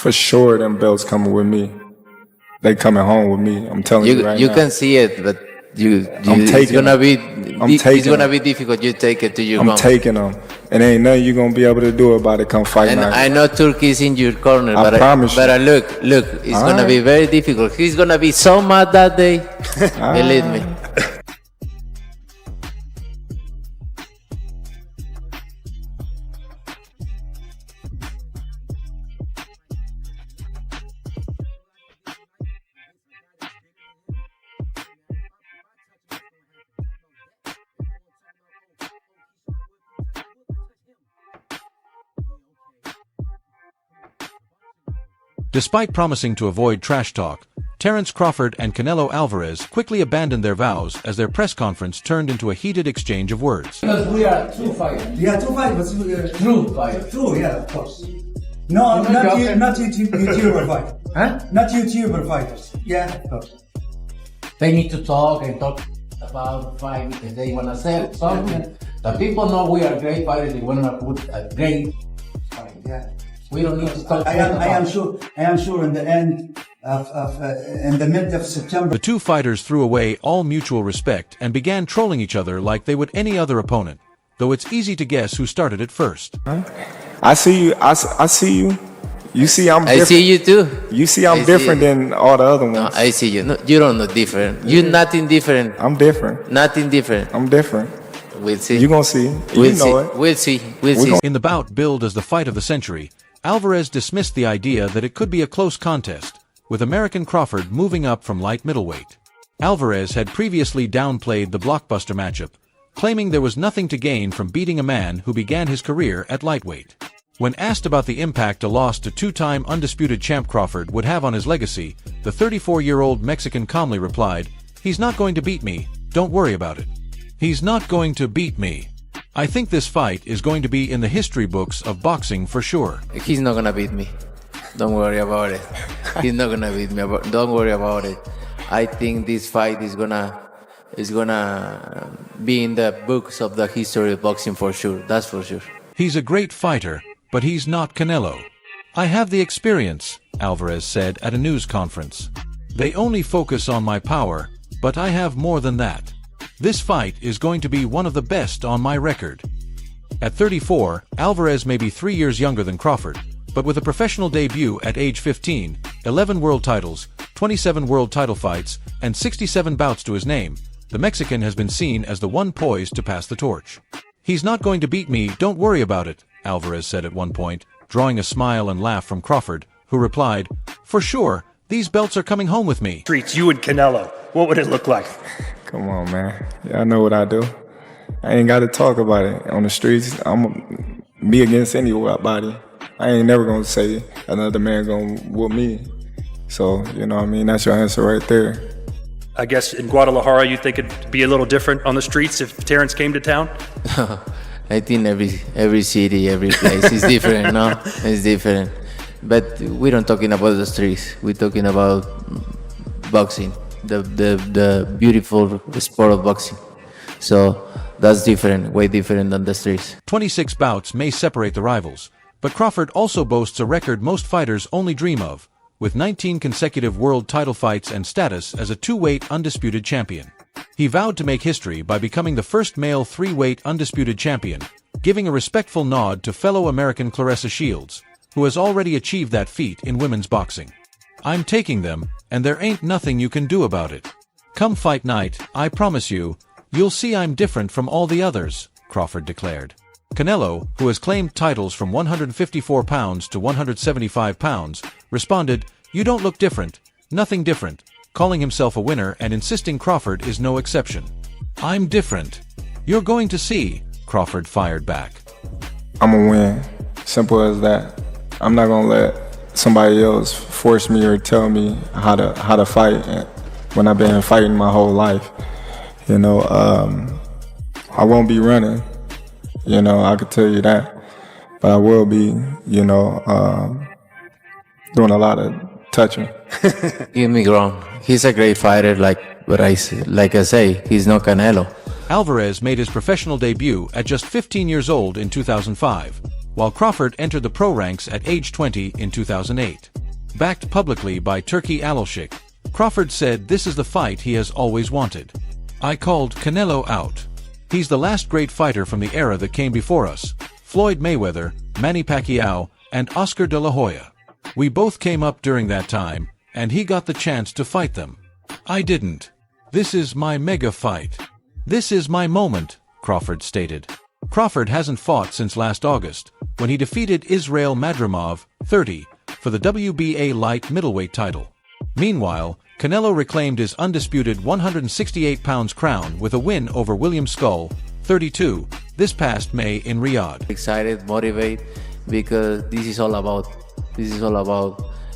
For sure, them belts coming with me. They coming home with me. I'm telling you right now. You can see it, but it's gonna be difficult. You take it to your home. I'm taking them, and ain't nothing you gonna be able to do about it. Come fight night. I know Turkey's in your corner, I promise you. But look, it's gonna be very difficult. He's gonna be so mad that day. Believe me. Despite promising to avoid trash talk, Terence Crawford and Canelo Alvarez quickly abandoned their vows as their press conference turned into a heated exchange of words. Because we are true fighters. Yeah, true fighters, but True fighters. True, yeah, of course. No, not YouTuber fighters. Huh? Not YouTuber fighters. Yeah, of course. They need to talk about fight because they want to say something. The people know we are great fighters. They want to put a great fight. Yeah. We don't need to talk. I am sure in the end in the mid of September. The two fighters threw away all mutual respect and began trolling each other like they would any other opponent, though it's easy to guess who started it first. I see you. I see you. You see I'm different. I see you too. You see I'm different than all the other ones. No, I see you. No, you don't know different. You're nothing different. I'm different. Nothing different. I'm different. We'll see. You gonna see. We'll know see. it. We'll see. We'll see. In the bout billed as the fight of the century, Alvarez dismissed the idea that it could be a close contest, with American Crawford moving up from light middleweight. Alvarez had previously downplayed the blockbuster matchup, claiming there was nothing to gain from beating a man who began his career at lightweight. When asked about the impact a loss to two-time undisputed champ Crawford would have on his legacy, the 34-year-old Mexican calmly replied, "He's not going to beat me, don't worry about it. He's not going to beat me. I think this fight is going to be in the history books of boxing for sure." He's not gonna beat me. Don't worry about it. He's not gonna beat me. Don't worry about it. I think this fight is gonna be in the books of the history of boxing for sure. That's for sure. He's a great fighter, but he's not Canelo. I have the experience, Alvarez said at a news conference. They only focus on my power, but I have more than that. This fight is going to be one of the best on my record. At 34, Alvarez may be 3 years younger than Crawford, but with a professional debut at age 15, 11 world titles, 27 world title fights, and 67 bouts to his name, the Mexican has been seen as the one poised to pass the torch. "He's not going to beat me, don't worry about it," Alvarez said at one point, drawing a smile and laugh from Crawford, who replied, "For sure, these belts are coming home with me." Streets, you and Canelo, what would it look like? Come on, man. Yeah, I know what I do. I ain't got to talk about it on the streets. I'm me against anybody. I ain't never gonna say another man gonna whoop me. So you know what I mean. That's your answer right there. I guess in Guadalajara, you think it'd be a little different on the streets if Terence came to town? I think every city, every place is different. No, it's different. But we don't talking about the streets. We're talking about boxing, the beautiful sport of boxing. So that's different, way different than the streets. 26 bouts may separate the rivals, but Crawford also boasts a record most fighters only dream of, with 19 consecutive world title fights and status as a two-weight undisputed champion. He vowed to make history by becoming the first male three-weight undisputed champion, giving a respectful nod to fellow American Claressa Shields, who has already achieved that feat in women's boxing. "I'm taking them, and there ain't nothing you can do about it. Come fight night, I promise you, you'll see I'm different from all the others," Crawford declared. Canelo, who has claimed titles from 154 pounds to 175 pounds, responded, "You don't look different, nothing different," calling himself a winner and insisting Crawford is no exception. "I'm different. You're going to see," Crawford fired back. I'm gonna win. Simple as that. I'm not gonna let somebody else force me or tell me how to fight when I've been fighting my whole life. You know, I won't be running. You know, I could tell you that. But I will be, you know, doing a lot of touching. Get me wrong. He's a great fighter, like I say, he's no Canelo. Alvarez made his professional debut at just 15 years old in 2005, while Crawford entered the pro ranks at age 20 in 2008. Backed publicly by Turkey Alalshikh, Crawford said this is the fight he has always wanted. I called Canelo out. He's the last great fighter from the era that came before us, Floyd Mayweather, Manny Pacquiao, and Oscar de la Hoya. We both came up during that time, and he got the chance to fight them. I didn't. This is my mega fight. This is my moment, Crawford stated. Crawford hasn't fought since last August, when he defeated Israel Madrimov, 30, for the WBA light middleweight title. Meanwhile, Canelo reclaimed his undisputed 168 pounds crown with a win over William Skull, 32, this past May in Riyadh. Excited, motivated, because this is all about.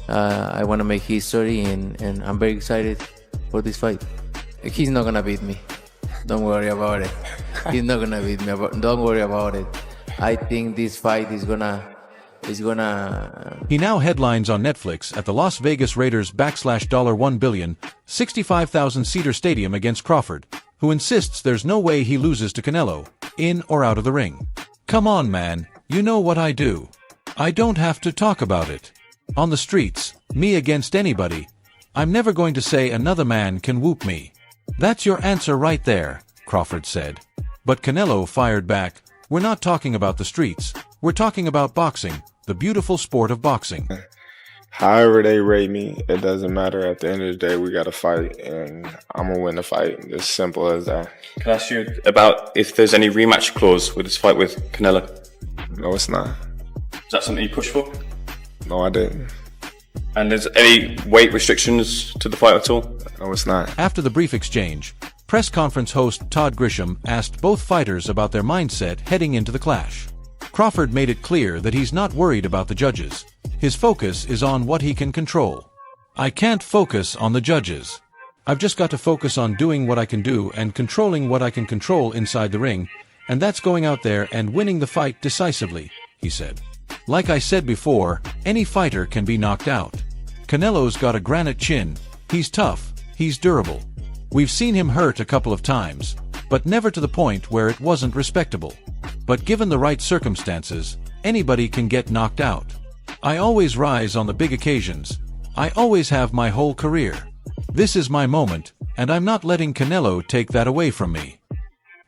I want to make history, and I'm very excited for this fight. He's not gonna beat me. Don't worry about it. He's not gonna beat me. Don't worry about it. I think this fight is gonna. He now headlines on Netflix at the Las Vegas Raiders $1 billion, 65,000-seater stadium against Crawford, who insists there's no way he loses to Canelo, in or out of the ring. Come on, man, you know what I do. I don't have to talk about it. On the streets, me against anybody. I'm never going to say another man can whoop me. That's your answer right there, Crawford said. But Canelo fired back, we're not talking about the streets, we're talking about boxing, the beautiful sport of boxing. However they rate me, it doesn't matter. At the end of the day, we got to fight, and I'm going to win the fight. It's simple as that. Can I ask you about if there's any rematch clause with this fight with Canelo? No, it's not. Is that something you push for? No, I didn't. And there's any weight restrictions to the fight at all? No, it's not. After the brief exchange, press conference host Todd Grisham asked both fighters about their mindset heading into the clash. Crawford made it clear that he's not worried about the judges. His focus is on what he can control. I can't focus on the judges. I've just got to focus on doing what I can do and controlling what I can control inside the ring, and that's going out there and winning the fight decisively, he said. Like I said before, any fighter can be knocked out. Canelo's got a granite chin. He's tough. He's durable. We've seen him hurt a couple of times, but never to the point where it wasn't respectable. But given the right circumstances, anybody can get knocked out. I always rise on the big occasions. I always have my whole career. This is my moment, and I'm not letting Canelo take that away from me.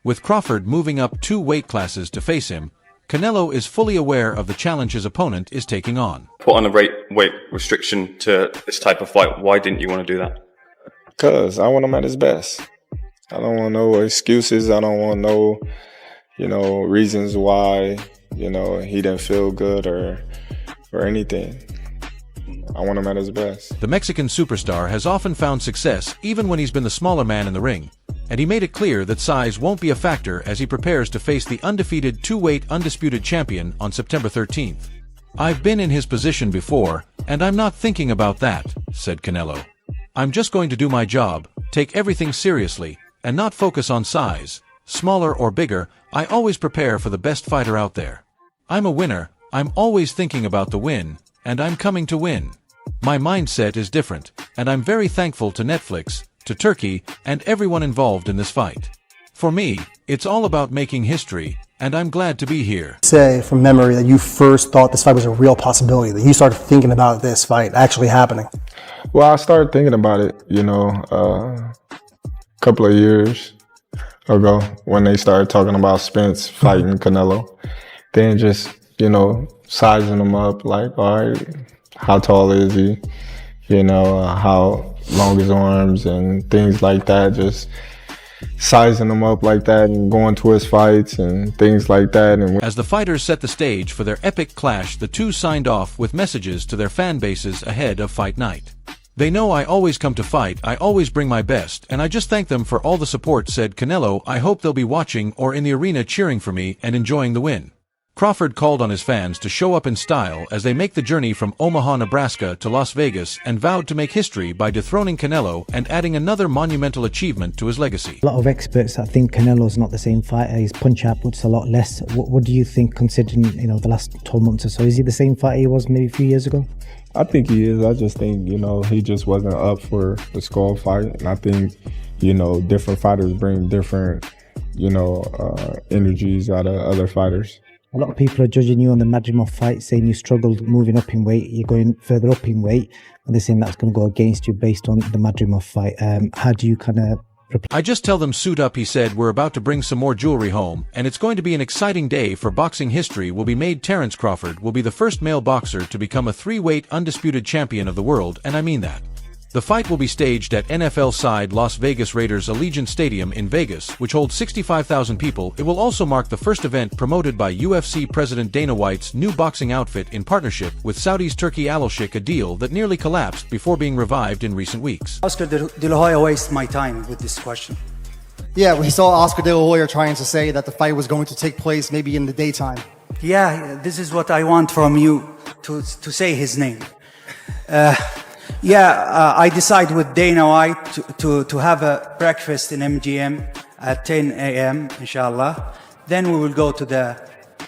With Crawford moving up 2 weight classes to face him, Canelo is fully aware of the challenge his opponent is taking on. Put on a weight restriction to this type of fight. Why didn't you want to do that? Because I want him at his best. I don't want no excuses. I don't want no, reasons why, he didn't feel good or anything. I want him at his best. The Mexican superstar has often found success even when he's been the smaller man in the ring, and he made it clear that size won't be a factor as he prepares to face the undefeated 2-weight undisputed champion on September 13th. I've been in his position before, and I'm not thinking about that, said Canelo. I'm just going to do my job, take everything seriously, and not focus on size. Smaller or bigger, I always prepare for the best fighter out there. I'm a winner, I'm always thinking about the win, and I'm coming to win. My mindset is different, and I'm very thankful to Netflix, to Turkey, and everyone involved in this fight. For me, it's all about making history, and I'm glad to be here. Say from memory that you first thought this fight was a real possibility, that you started thinking about this fight actually happening. Well, I started thinking about it, a couple of years ago when they started talking about Spence fighting Canelo. Then just, sizing him up, like, all right, how tall is he? How long his arms and things like that. Just sizing him up like that and going to his fights and things like that. And as the fighters set the stage for their epic clash, the two signed off with messages to their fan bases ahead of fight night. They know I always come to fight, I always bring my best, and I just thank them for all the support, said Canelo. I hope they'll be watching or in the arena cheering for me and enjoying the win. Crawford called on his fans to show up in style as they make the journey from Omaha, Nebraska to Las Vegas, and vowed to make history by dethroning Canelo and adding another monumental achievement to his legacy. A lot of experts that think Canelo's not the same fighter. His punch output's a lot less. What do you think, considering the last 12 months or so? Is he the same fighter he was maybe a few years ago? I think he is. I just think, he just wasn't up for the Skull fight. And I think, different fighters bring different, energies out of other fighters. A lot of people are judging you on the Madrimov fight, saying you struggled moving up in weight. You're going further up in weight, and they're saying that's going to go against you based on the Madrimov fight. How do you kind of... I just tell them suit up, he said. We're about to bring some more jewelry home, and it's going to be an exciting day for boxing. History will be made. Terence Crawford will be the first male boxer to become a 3-weight undisputed champion of the world, and I mean that. The fight will be staged at NFL side Las Vegas Raiders Allegiant Stadium in Vegas, which holds 65,000 people. It will also mark the first event promoted by UFC President Dana White's new boxing outfit in partnership with Saudi's Turkey Alalshikh, a deal that nearly collapsed before being revived in recent weeks. Oscar De La Hoya wasted my time with this question. Yeah, we saw Oscar De La Hoya trying to say that the fight was going to take place maybe in the daytime. Yeah, this is what I want from you to say his name. I decide with Dana White to have a breakfast in MGM at 10 a.m. inshallah. Then we will go to the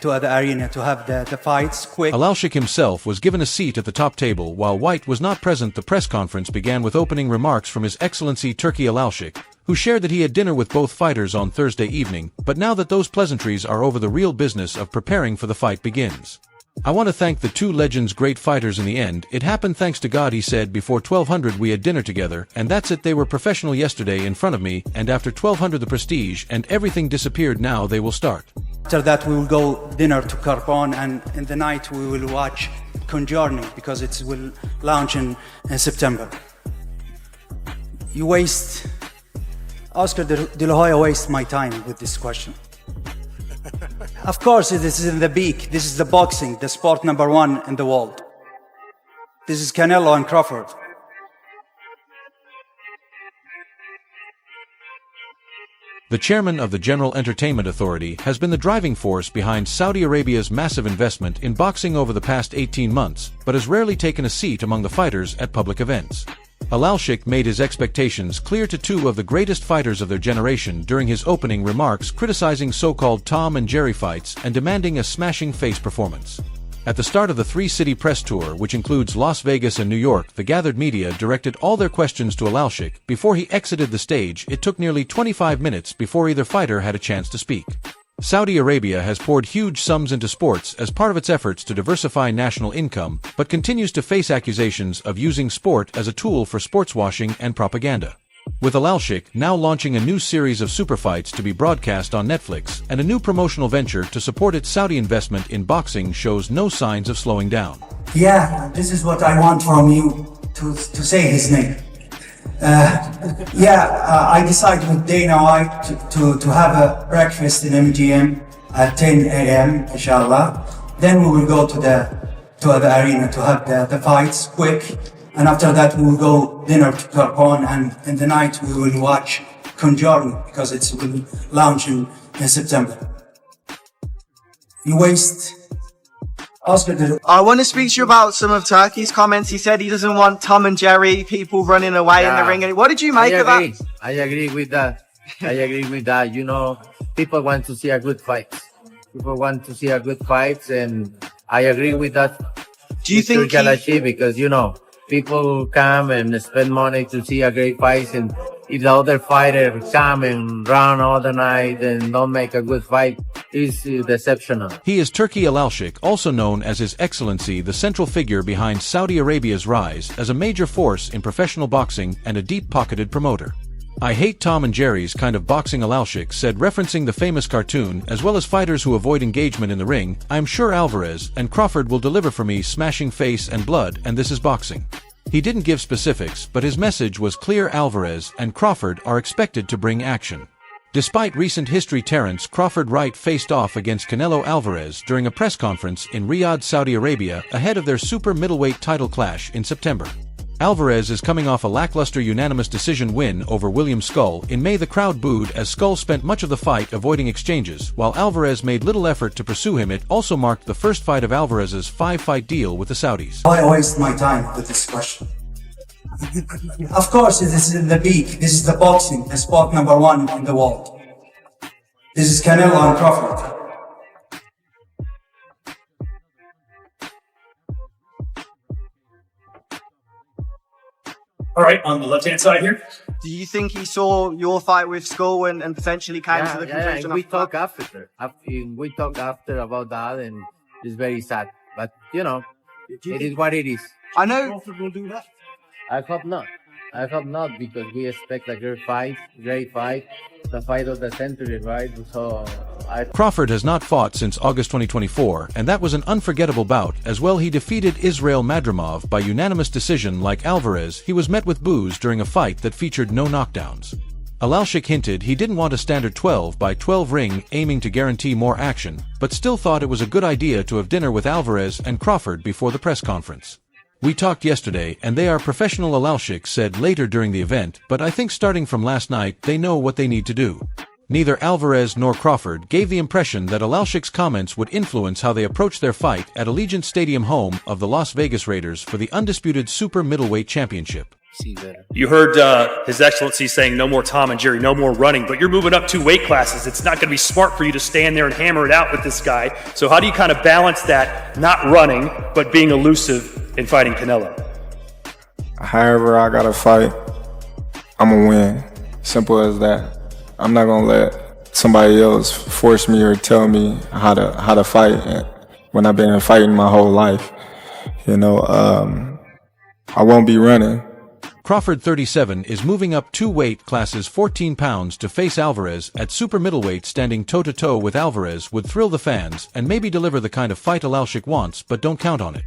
arena to have the fights quick. Alalshikh himself was given a seat at the top table while White was not present. The press conference began with opening remarks from His Excellency Turki Alalshikh, who shared that he had dinner with both fighters on Thursday evening, but now that those pleasantries are over, the real business of preparing for the fight begins. I want to thank the two legends, great fighters in the end. It happened thanks to God, he said. Before 1200 we had dinner together, and that's it. They were professional yesterday in front of me, and after 1200 the prestige and everything disappeared. Now they will start. After that we will go dinner to Carbon, and in the night we will watch Conjuring because it will launch in September. Oscar De La Hoya wastes my time with this question. Of course, this is in the peak. This is the boxing, the sport #1 in the world. This is Canelo and Crawford. The chairman of the General Entertainment Authority has been the driving force behind Saudi Arabia's massive investment in boxing over the past 18 months, but has rarely taken a seat among the fighters at public events. Alalshikh made his expectations clear to two of the greatest fighters of their generation during his opening remarks, criticizing so-called Tom and Jerry fights and demanding a smashing face performance. At the start of the three-city press tour, which includes Las Vegas and New York, the gathered media directed all their questions to Alalshikh. Before he exited the stage, it took nearly 25 minutes before either fighter had a chance to speak. Saudi Arabia has poured huge sums into sports as part of its efforts to diversify national income, but continues to face accusations of using sport as a tool for sports washing and propaganda. With Alalshikh now launching a new series of super fights to be broadcast on Netflix, and a new promotional venture to support its Saudi investment in boxing shows no signs of slowing down. Yeah, this is what I want from you to say his name. I decided with Dana White to have a breakfast in MGM at 10 a.m. inshallah. Then we will go to the arena to have the fights quick, and after that we will go dinner to Carbon, and in the night we will watch Conjuring because it will launch in September. You waste. Oscar, I want to speak to you about some of Turkey's comments. He said he doesn't want Tom and Jerry, people running away in the ring. What did you make of that? I agree with that. You know, people want to see a good fight. And I agree with that. Do you think because, you know, people come and spend money to see a great fight, and if the other fighter come and run all the night and don't make a good fight, it's deceptional. He is Turki Alalshikh, also known as His Excellency, the central figure behind Saudi Arabia's rise as a major force in professional boxing and a deep-pocketed promoter. I hate Tom and Jerry's kind of boxing, Alalshikh said, referencing the famous cartoon, as well as fighters who avoid engagement in the ring. I'm sure Alvarez and Crawford will deliver for me, smashing face and blood, and this is boxing. He didn't give specifics, but his message was clear. Alvarez and Crawford are expected to bring action. Despite recent history, Terence Crawford faced off against Canelo Alvarez during a press conference in Riyadh, Saudi Arabia, ahead of their super middleweight title clash in September. Alvarez is coming off a lackluster unanimous decision win over William Skull. In May, the crowd booed as Skull spent much of the fight avoiding exchanges, while Alvarez made little effort to pursue him. It also marked the first fight of Alvarez's 5-fight deal with the Saudis. I waste my time with this question. Of course, this is in the peak. This is the boxing, the sport #1 in the world. This is Canelo and Crawford. All right, on the left-hand side here. Do you think he saw your fight with Skull and potentially came to the conclusion? We talk after. We talk after about that, and it's very sad. But you know, it is what it is. I know. Crawford will do that. I hope not. I hope not, because we expect a great fight, the fight of the century, right? So Crawford has not fought since August 2024, and that was an unforgettable bout. As well, he defeated Israel Madrimov by unanimous decision. Like Alvarez, he was met with boos during a fight that featured no knockdowns. Alalshikh hinted he didn't want a standard 12-by-12 ring, aiming to guarantee more action, but still thought it was a good idea to have dinner with Alvarez and Crawford before the press conference. We talked yesterday, and they are professional, Alalshikh said later during the event, but I think starting from last night, they know what they need to do. Neither Alvarez nor Crawford gave the impression that Alalshikh's comments would influence how they approach their fight at Allegiant Stadium, home of the Las Vegas Raiders, for the undisputed super middleweight championship. You heard His Excellency saying no more Tom and Jerry, no more running, but you're moving up 2 weight classes. It's not going to be smart for you to stand there and hammer it out with this guy. So how do you kind of balance that, not running, but being elusive in fighting Canelo? However I gotta fight, I'm gonna win. Simple as that. I'm not gonna let somebody else force me or tell me how to fight when I've been fighting my whole life. You know, I won't be running. Crawford, 37, is moving up 2 weight classes, 14 pounds, to face Alvarez at super middleweight. Standing toe-to-toe with Alvarez would thrill the fans and maybe deliver the kind of fight Alalshikh wants, but don't count on it.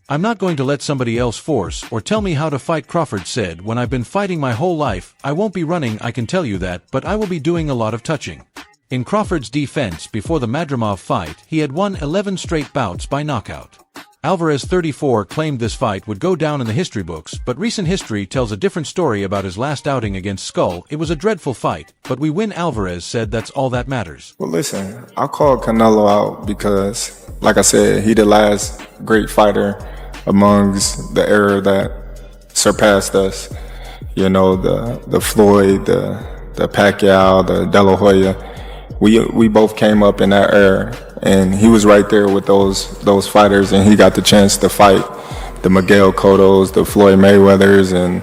I'm not going to let somebody else force or tell me how to fight, Crawford said. When I've been fighting my whole life, I won't be running, I can tell you that, but I will be doing a lot of touching. In Crawford's defense, before the Madrimov fight, he had won 11 straight bouts by knockout. Alvarez, 34, claimed this fight would go down in the history books, but recent history tells a different story about his last outing against Skull. It was a dreadful fight, but we win, Alvarez said. That's all that matters. Well, listen, I called Canelo out because, like I said, he the last great fighter amongst the era that surpassed us. You know, the Floyd, the Pacquiao, the De La Hoya. We both came up in that era, and he was right there with those fighters, and he got the chance to fight the Miguel Cottos, the Floyd Mayweathers, and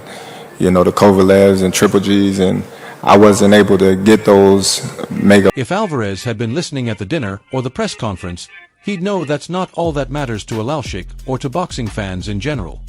you know, the Kovalevs and Triple Gs, and I wasn't able to get those mega. If Alvarez had been listening at the dinner or the press conference, he'd know that's not all that matters to Alalshikh or to boxing fans in general.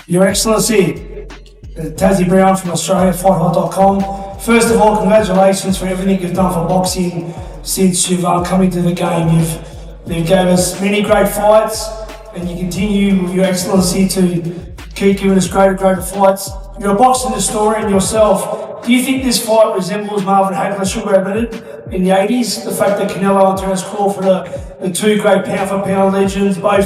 Your Excellency, Tazzy Brown from Australia, FightHot.com. First of all, congratulations for everything you've done for boxing since you've come into the game. You've gave us many great fights, and you continue with Your Excellency to keep giving us greater fights. You're a boxing historian yourself. Do you think this fight resembles Marvin Hagler should be admitted in the 80s? The fact that Canelo and Terence Crawford are the 2 great pound-for-pound legends, both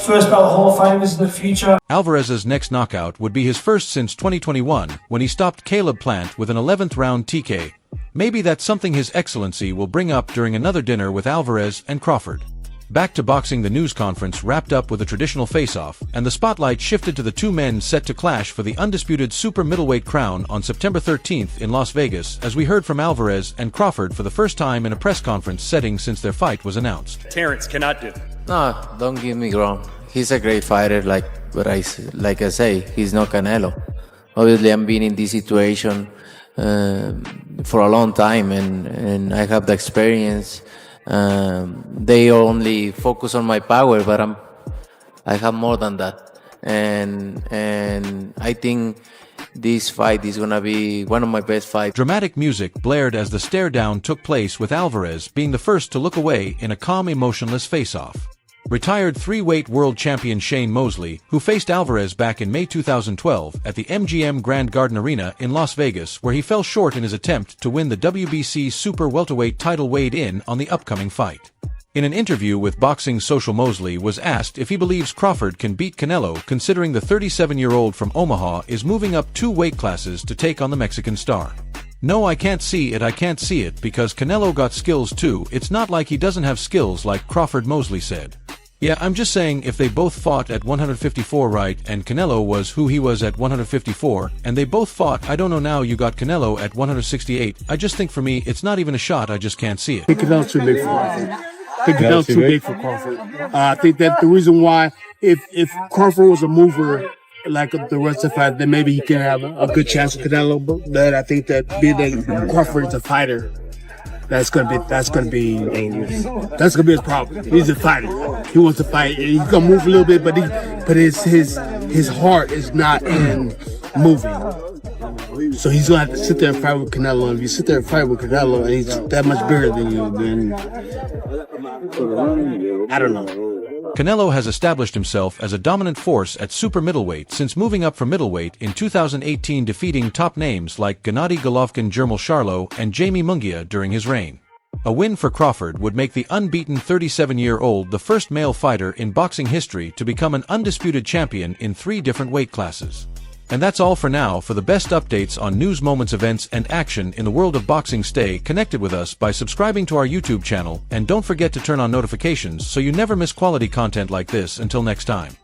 first ballot Hall of Famers in the future. Alvarez's next knockout would be his first since 2021, when he stopped Caleb Plant with an 11th round TK. Maybe that's something His Excellency will bring up during another dinner with Alvarez and Crawford. Back to boxing, the news conference wrapped up with a traditional face-off, and the spotlight shifted to the 2 men set to clash for the undisputed super middleweight crown on September 13th in Las Vegas, as we heard from Alvarez and Crawford for the first time in a press conference setting since their fight was announced. Terence cannot do. No, don't get me wrong. He's a great fighter, like I say, he's not Canelo. Obviously, I'm been in this situation for a long time, and I have the experience. They only focus on my power, but I have more than that. And I think this fight is gonna be one of my best fights. Dramatic music blared as the stare-down took place, with Alvarez being the first to look away in a calm, emotionless face-off. Retired 3-weight world champion Shane Mosley, who faced Alvarez back in May 2012 at the MGM Grand Garden Arena in Las Vegas, where he fell short in his attempt to win the WBC super welterweight title, weighed in on the upcoming fight. In an interview with Boxing Social, Mosley was asked if he believes Crawford can beat Canelo, considering the 37-year-old from Omaha is moving up 2 weight classes to take on the Mexican star. No, I can't see it because Canelo got skills too. It's not like he doesn't have skills like Crawford, Mosley said. Yeah, I'm just saying, if they both fought at 154, right, and Canelo was who he was at 154, and they both fought, I don't know, now you got Canelo at 168, I just think for me, it's not even a shot, I just can't see it. I think Canelo's too big for Crawford. I think Canelo's too big for Crawford. I think that the reason why, if Crawford was a mover, like the rest of the fight, then maybe he can have a good chance with Canelo. But I think that being that Crawford is a fighter, that's gonna be dangerous. That's gonna be his problem. He's a fighter. He wants to fight. He's gonna move a little bit, but his heart is not in moving. So he's gonna have to sit there and fight with Canelo. And if you sit there and fight with Canelo, and he's that much bigger than you, then I don't know. Canelo has established himself as a dominant force at super middleweight since moving up from middleweight in 2018, defeating top names like Gennady Golovkin, Jermall Charlo, and Jamie Munguia during his reign. A win for Crawford would make the unbeaten 37-year-old the first male fighter in boxing history to become an undisputed champion in 3 different weight classes. And that's all for now. For the best updates on news, moments, events, and action in the world of boxing, stay connected with us by subscribing to our YouTube channel, and don't forget to turn on notifications so you never miss quality content like this. Until next time.